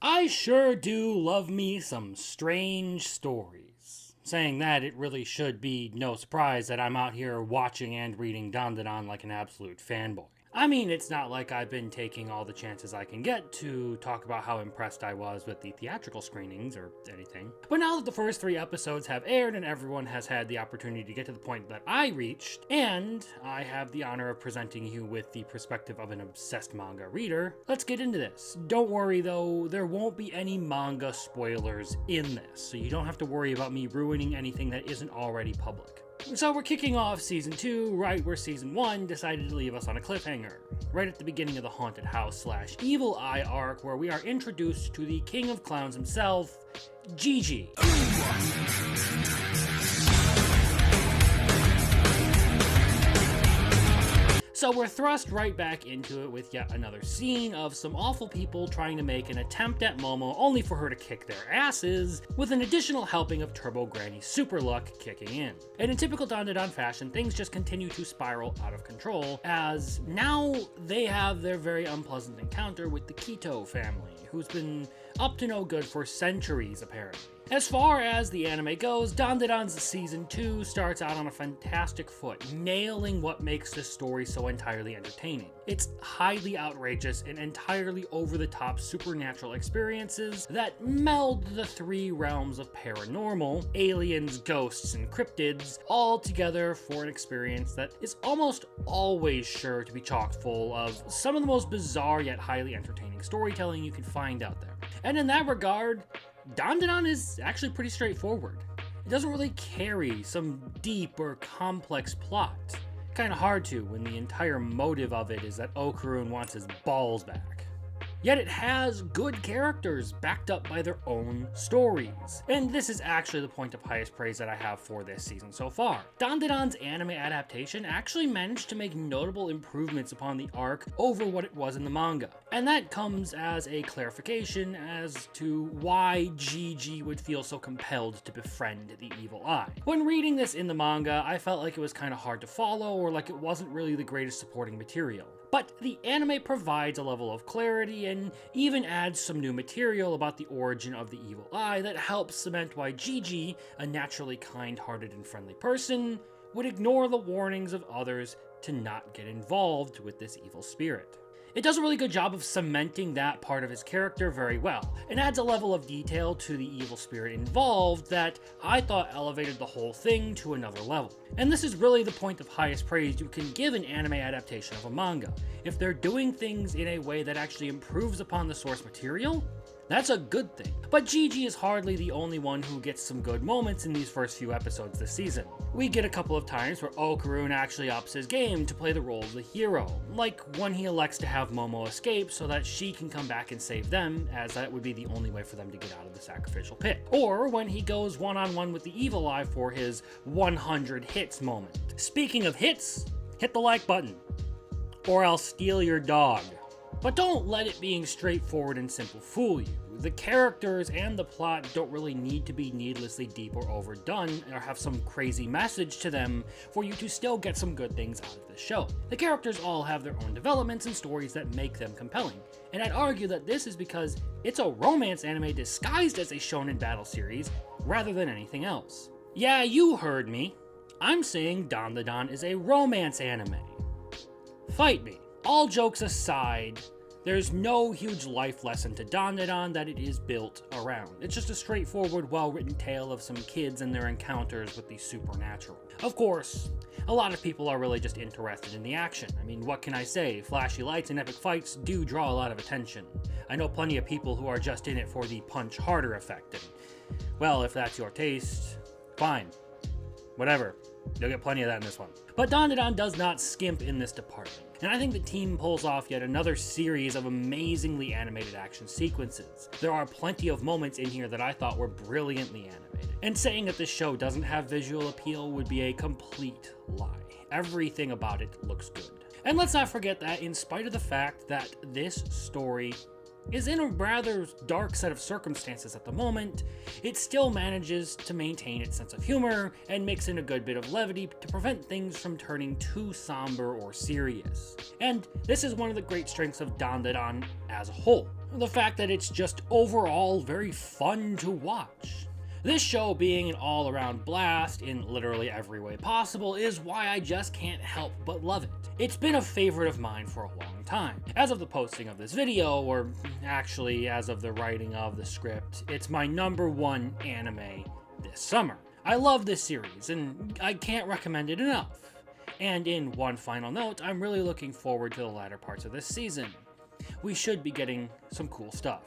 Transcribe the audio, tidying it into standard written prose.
I sure do love me some strange stories. Saying that, it really should be no surprise that I'm out here watching and reading Dandadan like an absolute fanboy. I mean, it's not like I've been taking all the chances I can get to talk about how impressed I was with the theatrical screenings or anything. But now that the first 3 episodes have aired and everyone has had the opportunity to get to the point that I reached, and I have the honor of presenting you with the perspective of an obsessed manga reader, let's get into this. Don't worry though, there won't be any manga spoilers in this, so you don't have to worry about me ruining anything that isn't already public. So we're kicking off Season 2 right where Season 1 decided to leave us on a cliffhanger, right at the beginning of the Haunted House / Evil Eye arc where we are introduced to the King of Clowns himself, Gigi. So we're thrust right back into it with yet another scene of some awful people trying to make an attempt at Momo only for her to kick their asses, with an additional helping of Turbo Granny's super luck kicking in. And in typical Dandadan fashion, things just continue to spiral out of control, as now they have their very unpleasant encounter with the Keto family, who's been up to no good for centuries apparently. As far as the anime goes, Dandadan's Season 2 starts out on a fantastic foot, nailing what makes this story so entirely entertaining. It's highly outrageous and entirely over-the-top supernatural experiences that meld the 3 realms of paranormal, aliens, ghosts, and cryptids, all together for an experience that is almost always sure to be chock full of some of the most bizarre yet highly entertaining storytelling you can find out there. And in that regard, Dandadan is actually pretty straightforward. It doesn't really carry some deep or complex plot. Kinda hard to when the entire motive of it is that Okarun wants his balls back. Yet it has good characters backed up by their own stories. And this is actually the point of highest praise that I have for this season so far. Dandadan's anime adaptation actually managed to make notable improvements upon the arc over what it was in the manga. And that comes as a clarification as to why Gigi would feel so compelled to befriend the Evil Eye. When reading this in the manga, I felt like it was kind of hard to follow or like it wasn't really the greatest supporting material. But the anime provides a level of clarity and even adds some new material about the origin of the Evil Eye that helps cement why Gigi, a naturally kind-hearted and friendly person, would ignore the warnings of others to not get involved with this evil spirit. It does a really good job of cementing that part of his character very well, and adds a level of detail to the evil spirit involved that I thought elevated the whole thing to another level. And this is really the point of highest praise you can give an anime adaptation of a manga. If they're doing things in a way that actually improves upon the source material, that's a good thing. But Gigi is hardly the only one who gets some good moments in these first few episodes this season. We get a couple of times where Okarun actually ups his game to play the role of the hero, like when he elects to have Momo escape so that she can come back and save them, as that would be the only way for them to get out of the sacrificial pit. Or when he goes one-on-one with the Evil Eye for his 100 hits moment. Speaking of hits, hit the like button, or I'll steal your dog. But don't let it being straightforward and simple fool you. The characters and the plot don't really need to be needlessly deep or overdone or have some crazy message to them for you to still get some good things out of this show. The characters all have their own developments and stories that make them compelling, and I'd argue that this is because it's a romance anime disguised as a shonen battle series rather than anything else. Yeah, you heard me. I'm saying Dandadan is a romance anime. Fight me. All jokes aside, there's no huge life lesson to Dandadan that it is built around. It's just a straightforward, well-written tale of some kids and their encounters with the supernatural. Of course, a lot of people are really just interested in the action. I mean, what can I say? Flashy lights and epic fights do draw a lot of attention. I know plenty of people who are just in it for the punch harder effect, and, well, if that's your taste, fine. Whatever. You'll get plenty of that in this one. But Dandadan does not skimp in this department, and I think the team pulls off yet another series of amazingly animated action sequences. There are plenty of moments in here that I thought were brilliantly animated, and saying that this show doesn't have visual appeal would be a complete lie. Everything about it looks good. And let's not forget that in spite of the fact that this story is in a rather dark set of circumstances at the moment, it still manages to maintain its sense of humor and mix in a good bit of levity to prevent things from turning too somber or serious. And this is one of the great strengths of Dandadan as a whole, the fact that it's just overall very fun to watch. This show being an all-around blast in literally every way possible is why I just can't help but love it. It's been a favorite of mine for a long time. As of the posting of this video, or actually as of the writing of the script, it's my #1 anime this summer. I love this series, and I can't recommend it enough. And in one final note, I'm really looking forward to the latter parts of this season. We should be getting some cool stuff.